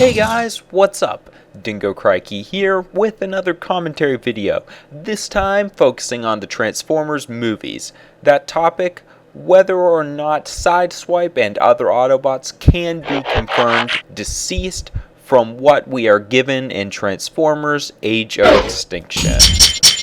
Hey guys, what's up? Dingo Crikey here with another commentary video, this time focusing on the Transformers movies. That topic, whether or not Sideswipe and other Autobots can be confirmed deceased from what we are given in Transformers Age of Extinction.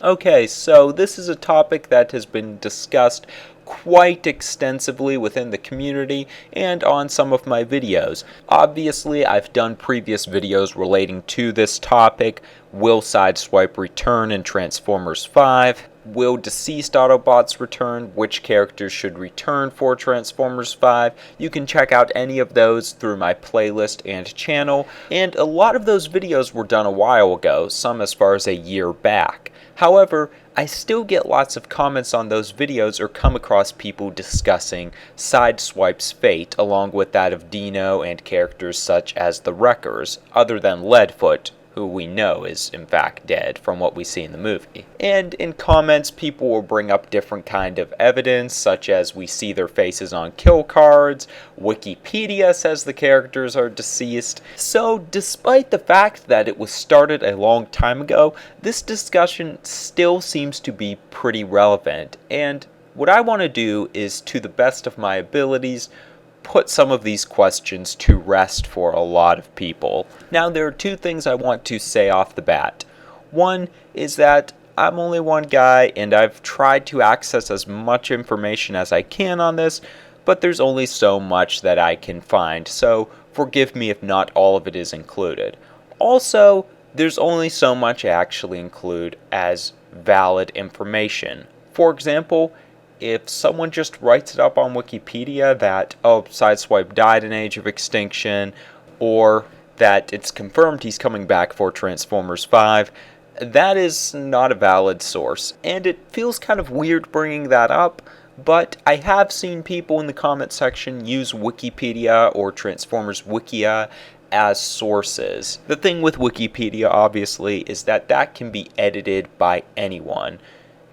Okay, so this is a topic that has been discussed quite extensively within the community and on some of my videos. Obviously, I've done previous videos relating to this topic. Will Sideswipe return in Transformers 5? Will deceased Autobots return? Which characters should return for Transformers 5? You can check out any of those through my playlist and channel, and a lot of those videos were done a while ago, some as far as a year back. However, I still get lots of comments on those videos or come across people discussing Sideswipe's fate along with that of Dino and characters such as the Wreckers, other than Leadfoot, who we know is in fact dead from what we see in the movie. And in comments, people will bring up different kind of evidence, such as we see their faces on kill cards, Wikipedia says the characters are deceased. So despite the fact that it was started a long time ago, this discussion still seems to be pretty relevant, and what I want to do is, to the best of my abilities, put some of these questions to rest for a lot of people. Now, there are two things I want to say off the bat. One is that I'm only one guy and I've tried to access as much information as I can on this, but there's only so much that I can find, so forgive me if not all of it is included. Also, there's only so much I actually include as valid information. For example, if someone just writes it up on Wikipedia that, oh, Sideswipe died in Age of Extinction, or that it's confirmed he's coming back for Transformers 5, that is not a valid source. And it feels kind of weird bringing that up, but I have seen people in the comment section use Wikipedia or Transformers Wikia as sources. The thing with Wikipedia, obviously, is that that can be edited by anyone.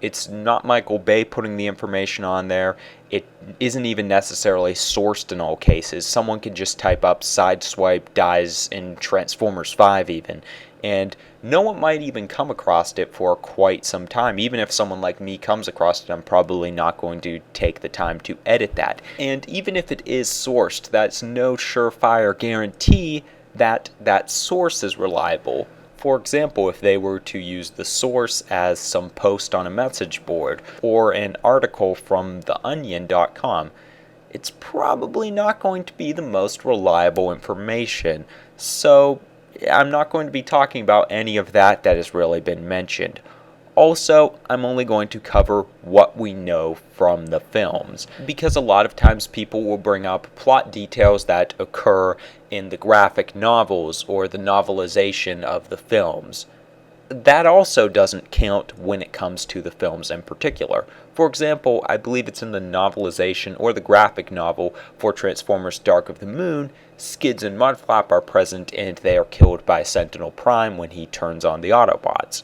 It's not Michael Bay putting the information on there. It isn't even necessarily sourced in all cases. Someone can just type up Sideswipe dies in Transformers 5 even, and no one might even come across it for quite some time. Even if someone like me comes across it, I'm probably not going to take the time to edit that. And even if it is sourced, that's no surefire guarantee that that source is reliable. For example, if they were to use the source as some post on a message board or an article from theonion.com, it's probably not going to be the most reliable information. So I'm not going to be talking about any of that has really been mentioned. Also, I'm only going to cover what we know from the films, because a lot of times people will bring up plot details that occur in the graphic novels or the novelization of the films. That also doesn't count when it comes to the films in particular. For example, I believe it's in the novelization or the graphic novel for Transformers Dark of the Moon, Skids and Mudflap are present and they are killed by Sentinel Prime when he turns on the Autobots.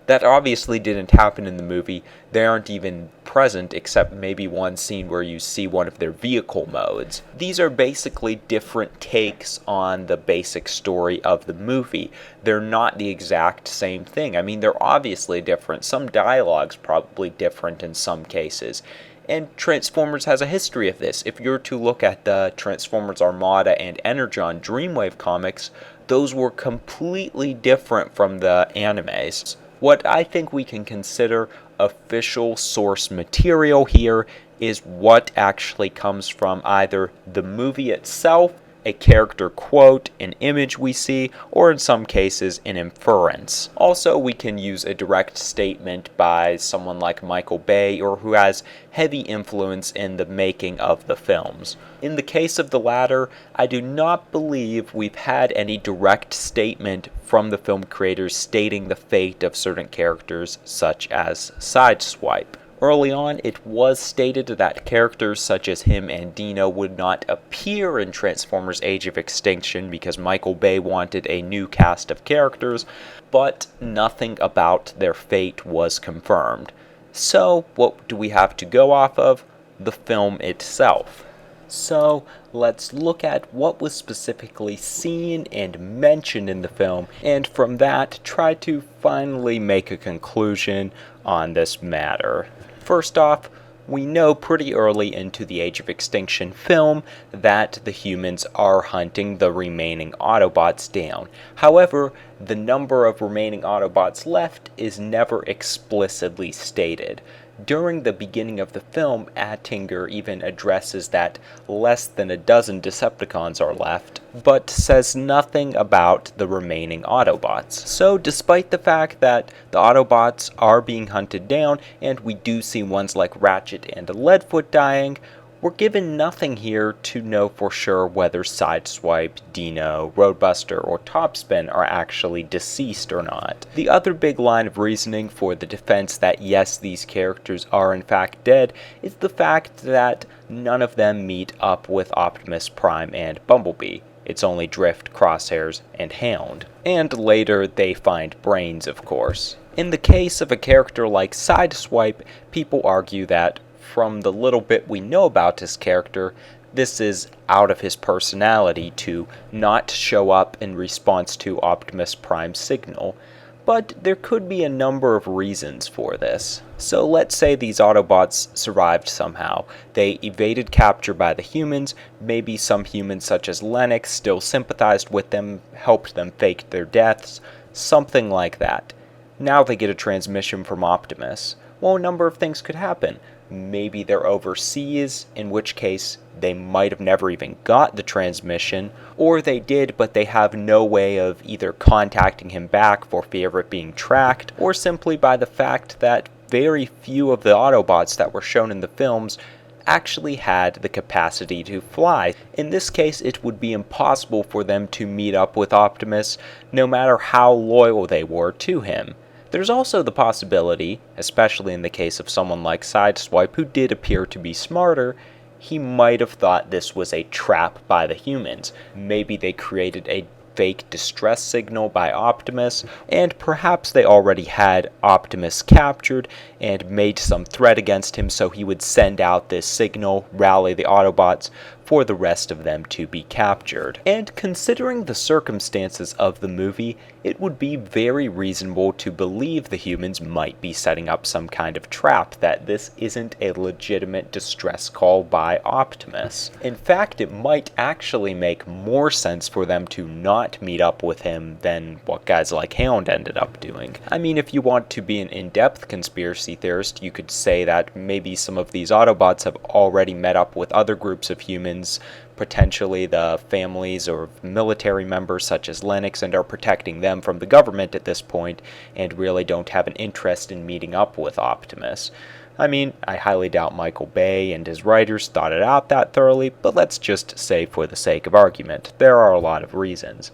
That obviously didn't happen in the movie. They aren't even present except maybe one scene where you see one of their vehicle modes. These are basically different takes on the basic story of the movie. They're not the exact same thing. I mean, they're obviously different. Some dialogue's probably different in some cases. And Transformers has a history of this. If you're to look at the Transformers Armada and Energon Dreamwave comics, those were completely different from the animes. What I think we can consider official source material here is what actually comes from either the movie itself, a character quote, an image we see, or in some cases an inference. Also, we can use a direct statement by someone like Michael Bay or who has heavy influence in the making of the films. In the case of the latter, I do not believe we've had any direct statement from the film creators stating the fate of certain characters such as Sideswipe. Early on, it was stated that characters such as him and Dino would not appear in Transformers Age of Extinction because Michael Bay wanted a new cast of characters, but nothing about their fate was confirmed. So, what do we have to go off of? The film itself. So let's look at what was specifically seen and mentioned in the film, and from that try to finally make a conclusion on this matter. First off, we know pretty early into the Age of Extinction film that the humans are hunting the remaining Autobots down. However, the number of remaining Autobots left is never explicitly stated. During the beginning of the film, Attinger even addresses that less than a dozen Decepticons are left, but says nothing about the remaining Autobots. So despite the fact that the Autobots are being hunted down, and we do see ones like Ratchet and Leadfoot dying, we're given nothing here to know for sure whether Sideswipe, Dino, Roadbuster, or Topspin are actually deceased or not. The other big line of reasoning for the defense that yes, these characters are in fact dead is the fact that none of them meet up with Optimus Prime and Bumblebee. It's only Drift, Crosshairs, and Hound. And later they find Brains, of course. In the case of a character like Sideswipe, people argue that from the little bit we know about his character, this is out of his personality to not show up in response to Optimus Prime's signal, but there could be a number of reasons for this. So let's say these Autobots survived somehow. They evaded capture by the humans, maybe some humans such as Lennox still sympathized with them, helped them fake their deaths, something like that. Now they get a transmission from Optimus. Well, a number of things could happen. Maybe they're overseas, in which case they might have never even got the transmission, or they did but they have no way of either contacting him back for fear of it being tracked, or simply by the fact that very few of the Autobots that were shown in the films actually had the capacity to fly. In this case, it would be impossible for them to meet up with Optimus, no matter how loyal they were to him. There's also the possibility, especially in the case of someone like Sideswipe who did appear to be smarter, he might have thought this was a trap by the humans. Maybe they created a fake distress signal by Optimus, and perhaps they already had Optimus captured and made some threat against him so he would send out this signal, rally the Autobots, for the rest of them to be captured. And considering the circumstances of the movie, it would be very reasonable to believe the humans might be setting up some kind of trap, that this isn't a legitimate distress call by Optimus. In fact, it might actually make more sense for them to not meet up with him than what guys like Hound ended up doing. I mean, if you want to be an in-depth conspiracy theorist, you could say that maybe some of these Autobots have already met up with other groups of humans, potentially the families or military members such as Lennox, and are protecting them from the government at this point and really don't have an interest in meeting up with Optimus. I mean, I highly doubt Michael Bay and his writers thought it out that thoroughly, but let's just say for the sake of argument, there are a lot of reasons.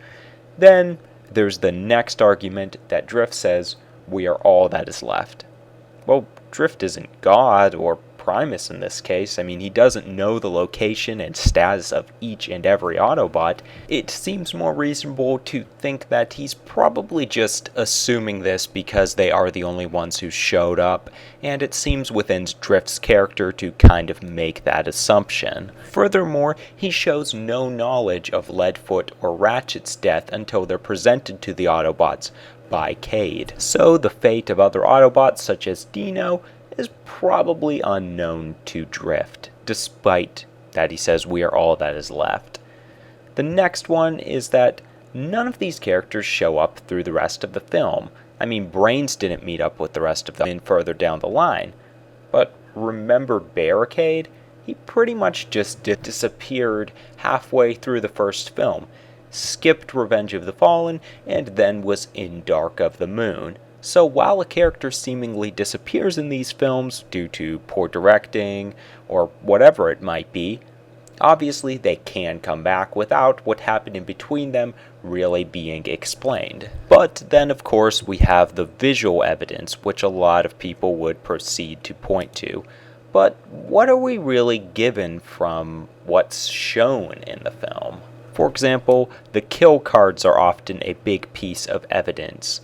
Then there's the next argument that Drift says, we are all that is left. Well, Drift isn't God or Primus in this case. I mean, he doesn't know the location and status of each and every Autobot. It seems more reasonable to think that he's probably just assuming this because they are the only ones who showed up, and it seems within Drift's character to kind of make that assumption. Furthermore, he shows no knowledge of Leadfoot or Ratchet's death until they're presented to the Autobots by Cade. So the fate of other Autobots such as Dino is probably unknown to Drift, despite that he says we are all that is left. The next one is that none of these characters show up through the rest of the film. I mean, Brains didn't meet up with the rest of them in further down the line. But remember Barricade? He pretty much just disappeared halfway through the first film, skipped Revenge of the Fallen, and then was in Dark of the Moon. So while a character seemingly disappears in these films due to poor directing or whatever it might be, obviously they can come back without what happened in between them really being explained. But then of course we have the visual evidence, which a lot of people would proceed to point to. But what are we really given from what's shown in the film? For example, the kill cards are often a big piece of evidence.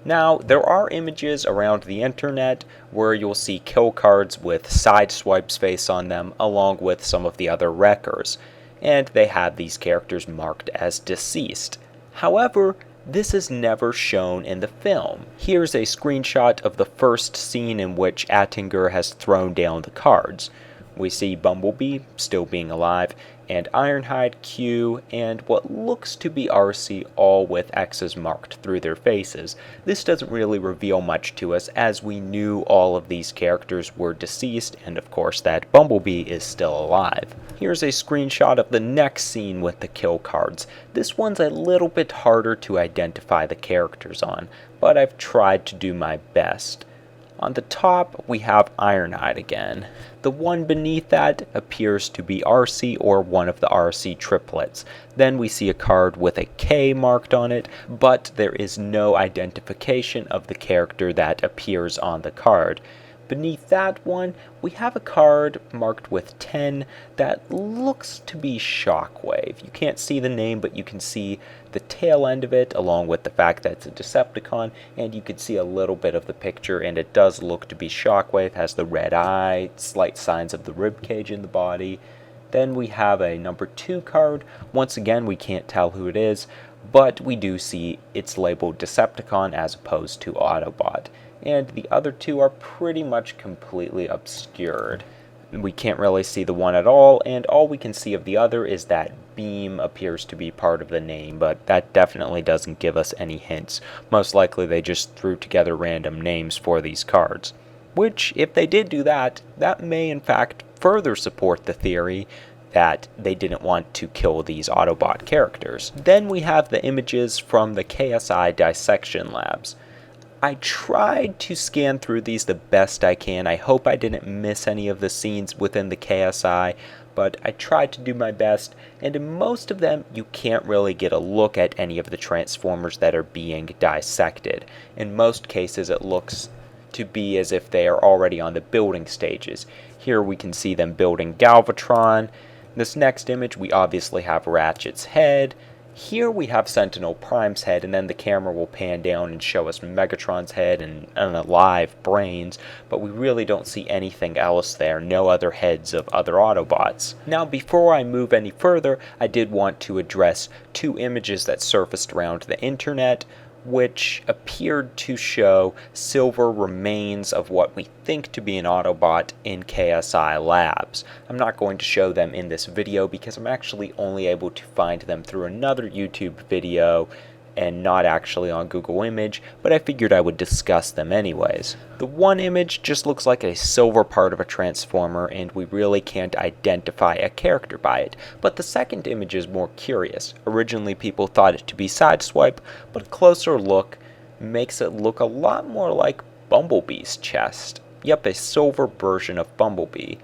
Now, there are images around the internet where you'll see kill cards with Sideswipe's face on them, along with some of the other wreckers, and they have these characters marked as deceased. However, this is never shown in the film. Here's a screenshot of the first scene in which Attinger has thrown down the cards. We see Bumblebee still being alive, and Ironhide, Q, and what looks to be RC, all with X's marked through their faces. This doesn't really reveal much to us, as we knew all of these characters were deceased, and of course that Bumblebee is still alive. Here's a screenshot of the next scene with the kill cards. This one's a little bit harder to identify the characters on, but I've tried to do my best. On the top, we have Ironhide again. The one beneath that appears to be RC or one of the RC triplets. Then we see a card with a K marked on it, but there is no identification of the character that appears on the card. Beneath that one, we have a card marked with 10 that looks to be Shockwave. You can't see the name, but you can see the tail end of it, along with the fact that it's a Decepticon, and you can see a little bit of the picture, and it does look to be Shockwave, has the red eye, slight signs of the ribcage in the body. Then we have a number 2 card. Once again, we can't tell who it is, but we do see it's labeled Decepticon as opposed to Autobot. And the other two are pretty much completely obscured. We can't really see the one at all, and all we can see of the other is that Beam appears to be part of the name, but that definitely doesn't give us any hints. Most likely they just threw together random names for these cards. Which, if they did do that, that may in fact further support the theory that they didn't want to kill these Autobot characters. Then we have the images from the KSI dissection labs. I tried to scan through these the best I can. I hope I didn't miss any of the scenes within the KSI, but I tried to do my best, and in most of them you can't really get a look at any of the Transformers that are being dissected. In most cases it looks to be as if they are already on the building stages. Here we can see them building Galvatron. This next image we obviously have Ratchet's head. Here we have Sentinel Prime's head, and then the camera will pan down and show us Megatron's head and alive brains, but we really don't see anything else there, no other heads of other Autobots. Now, before I move any further, I did want to address 2 images that surfaced around the internet, which appeared to show silver remains of what we think to be an Autobot in KSI labs. I'm not going to show them in this video because I'm actually only able to find them through another YouTube video and not actually on Google Image, but I figured I would discuss them anyways. The one image just looks like a silver part of a Transformer, and we really can't identify a character by it, but the second image is more curious. Originally people thought it to be Sideswipe, but a closer look makes it look a lot more like Bumblebee's chest. Yep, a silver version of Bumblebee.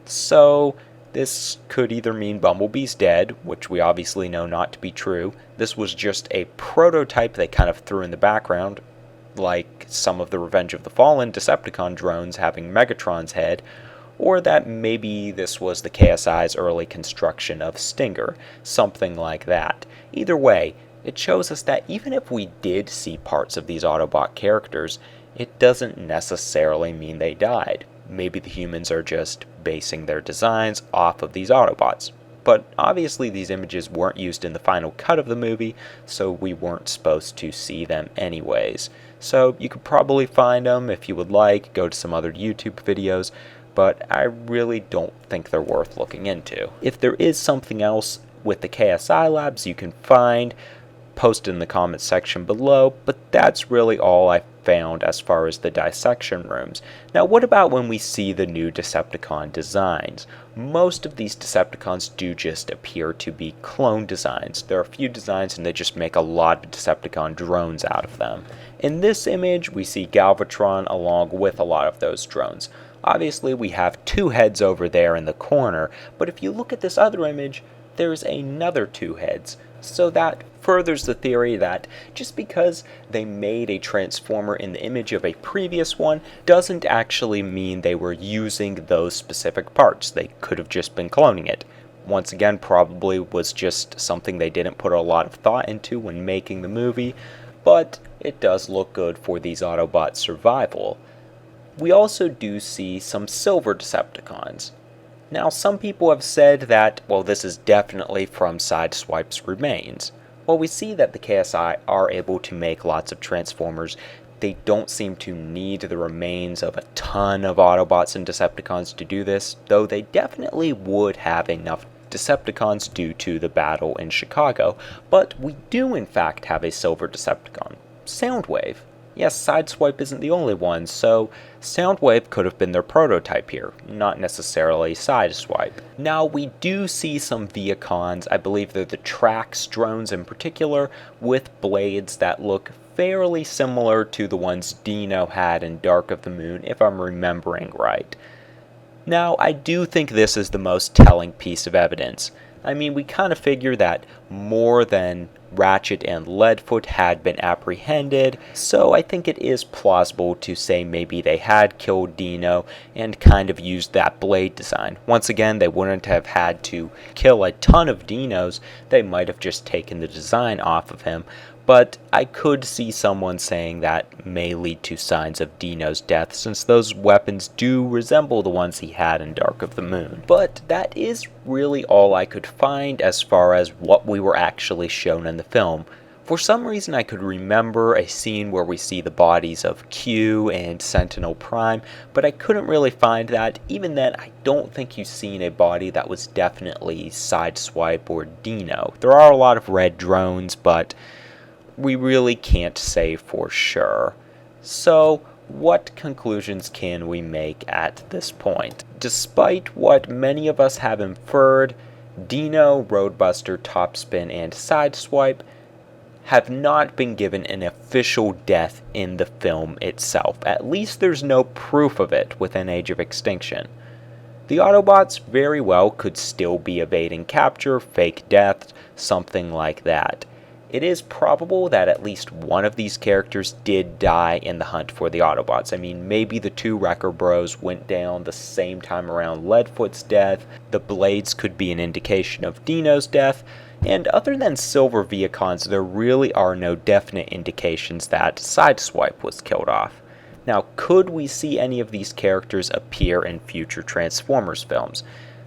So this could either mean Bumblebee's dead, which we obviously know not to be true. This was just a prototype they kind of threw in the background, like some of the Revenge of the Fallen Decepticon drones having Megatron's head, or that maybe this was the KSI's early construction of Stinger, something like that. Either way, it shows us that even if we did see parts of these Autobot characters, it doesn't necessarily mean they died. Maybe the humans are just basing their designs off of these Autobots. But obviously these images weren't used in the final cut of the movie, so we weren't supposed to see them anyways. So you could probably find them if you would like, go to some other YouTube videos, but I really don't think they're worth looking into. If there is something else with the KSI labs you can find, post it in the comments section below, but that's really all I found as far as the dissection rooms. Now, what about when we see the new Decepticon designs? Most of these Decepticons do just appear to be clone designs. There are a few designs and they just make a lot of Decepticon drones out of them. In this image, we see Galvatron along with a lot of those drones. Obviously, we have 2 heads over there in the corner, but if you look at this other image, there's another 2 heads. So that furthers the theory that just because they made a Transformer in the image of a previous one doesn't actually mean they were using those specific parts. They could have just been cloning it. Once again, probably was just something they didn't put a lot of thought into when making the movie, but it does look good for these Autobots' survival. We also do see some silver Decepticons. Now, some people have said that, well, this is definitely from Sideswipe's remains. Well, we see that the KSI are able to make lots of Transformers. They don't seem to need the remains of a ton of Autobots and Decepticons to do this, though they definitely would have enough Decepticons due to the battle in Chicago. But we do in fact have a silver Decepticon, Soundwave. Yes, Sideswipe isn't the only one, so Soundwave could have been their prototype here, not necessarily Sideswipe. Now, we do see some Viacons, I believe they're the Trax drones in particular, with blades that look fairly similar to the ones Dino had in Dark of the Moon, if I'm remembering right. Now, I do think this is the most telling piece of evidence. I mean, we kind of figure that more than Ratchet and Leadfoot had been apprehended, so I think it is plausible to say maybe they had killed Dino and kind of used that blade design. Once again, they wouldn't have had to kill a ton of Dinos, they might have just taken the design off of him, but I could see someone saying that may lead to signs of Dino's death, since those weapons do resemble the ones he had in Dark of the Moon. But that is really all I could find as far as what we were actually shown in the film. For some reason I could remember a scene where we see the bodies of Q and Sentinel Prime, but I couldn't really find that. Even then, I don't think you've seen a body that was definitely Sideswipe or Dino. There are a lot of red drones, but we really can't say for sure. So, what conclusions can we make at this point? Despite what many of us have inferred, Dino, Roadbuster, Topspin, and Sideswipe have not been given an official death in the film itself. At least there's no proof of it within Age of Extinction. The Autobots very well could still be evading capture, fake deaths, something like that. It is probable that at least one of these characters did die in the hunt for the Autobots. I mean, maybe the two Wrecker Bros went down the same time around Leadfoot's death, the blades could be an indication of Dino's death, and other than silver Viacons, there really are no definite indications that Sideswipe was killed off. Now, could we see any of these characters appear in future Transformers films?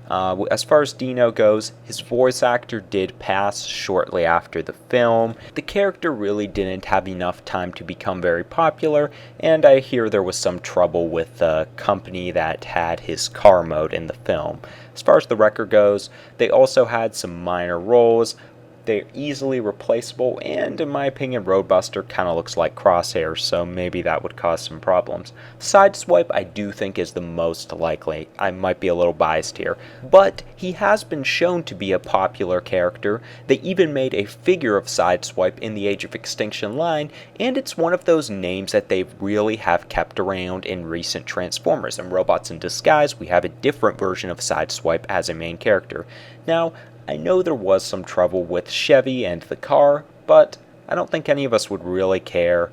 As far as Dino goes, his voice actor did pass shortly after the film. The character really didn't have enough time to become very popular, and I hear there was some trouble with the company that had his car mode in the film. As far as the Wrecker goes, they also had some minor roles. They're easily replaceable, and in my opinion, Roadbuster kind of looks like Crosshair, so maybe that would cause some problems. Sideswipe I do think is the most likely. I might be a little biased here, but he has been shown to be a popular character. They even made a figure of Sideswipe in the Age of Extinction line, and it's one of those names that they really have kept around in recent Transformers. In Robots in Disguise, we have a different version of Sideswipe as a main character. Now, I know there was some trouble with Chevy and the car, but I don't think any of us would really care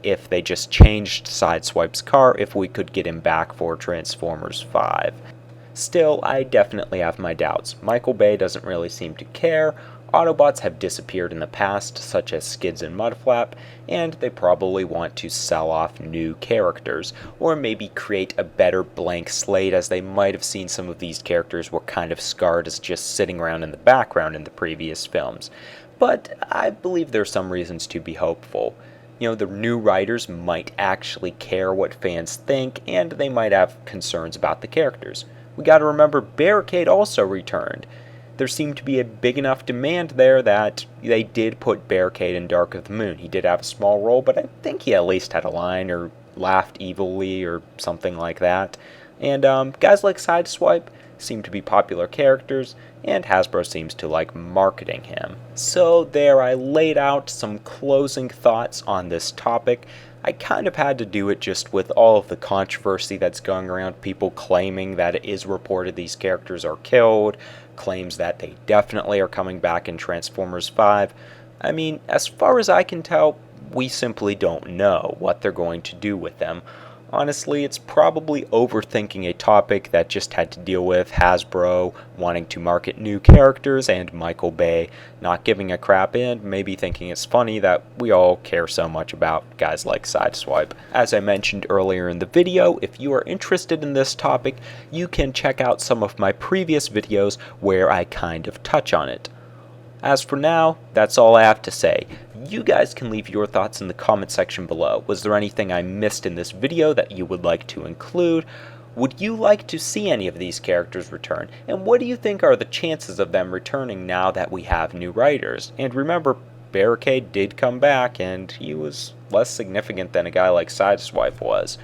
if they just changed Sideswipe's car if we could get him back for Transformers 5. Still, I definitely have my doubts. Michael Bay doesn't really seem to care. Autobots have disappeared in the past, such as Skids and Mudflap, and they probably want to sell off new characters, or maybe create a better blank slate, as they might have seen some of these characters were kind of scarred as just sitting around in the background in the previous films. But I believe there's some reasons to be hopeful. You know, the new writers might actually care what fans think, and they might have concerns about the characters. We gotta remember Barricade also returned. There seemed to be a big enough demand there that they did put Barricade in Dark of the Moon. He did have a small role, but I think he at least had a line or laughed evilly or something like that. And guys like Sideswipe seem to be popular characters, and Hasbro seems to like marketing him. So there, I laid out some closing thoughts on this topic. I kind of had to do it just with all of the controversy that's going around, people claiming that it is reported these characters are killed, claims that they definitely are coming back in Transformers 5. I mean, as far as I can tell, we simply don't know what they're going to do with them. Honestly, it's probably overthinking a topic that just had to deal with Hasbro wanting to market new characters and Michael Bay not giving a crap and maybe thinking it's funny that we all care so much about guys like Sideswipe. As I mentioned earlier in the video, if you are interested in this topic, you can check out some of my previous videos where I kind of touch on it. As for now, that's all I have to say. You guys can leave your thoughts in the comment section below. Was there anything I missed in this video that you would like to include? Would you like to see any of these characters return? And what do you think are the chances of them returning now that we have new writers? And remember, Barricade did come back, and he was less significant than a guy like Sideswipe was.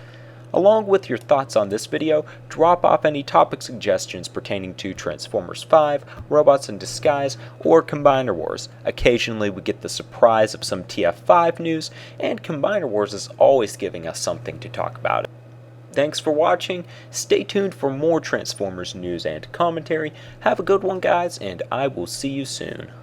Along with your thoughts on this video, drop off any topic suggestions pertaining to Transformers 5, Robots in Disguise, or Combiner Wars. Occasionally we get the surprise of some TF5 news, and Combiner Wars is always giving us something to talk about. Thanks for watching, stay tuned for more Transformers news and commentary, have a good one guys, and I will see you soon.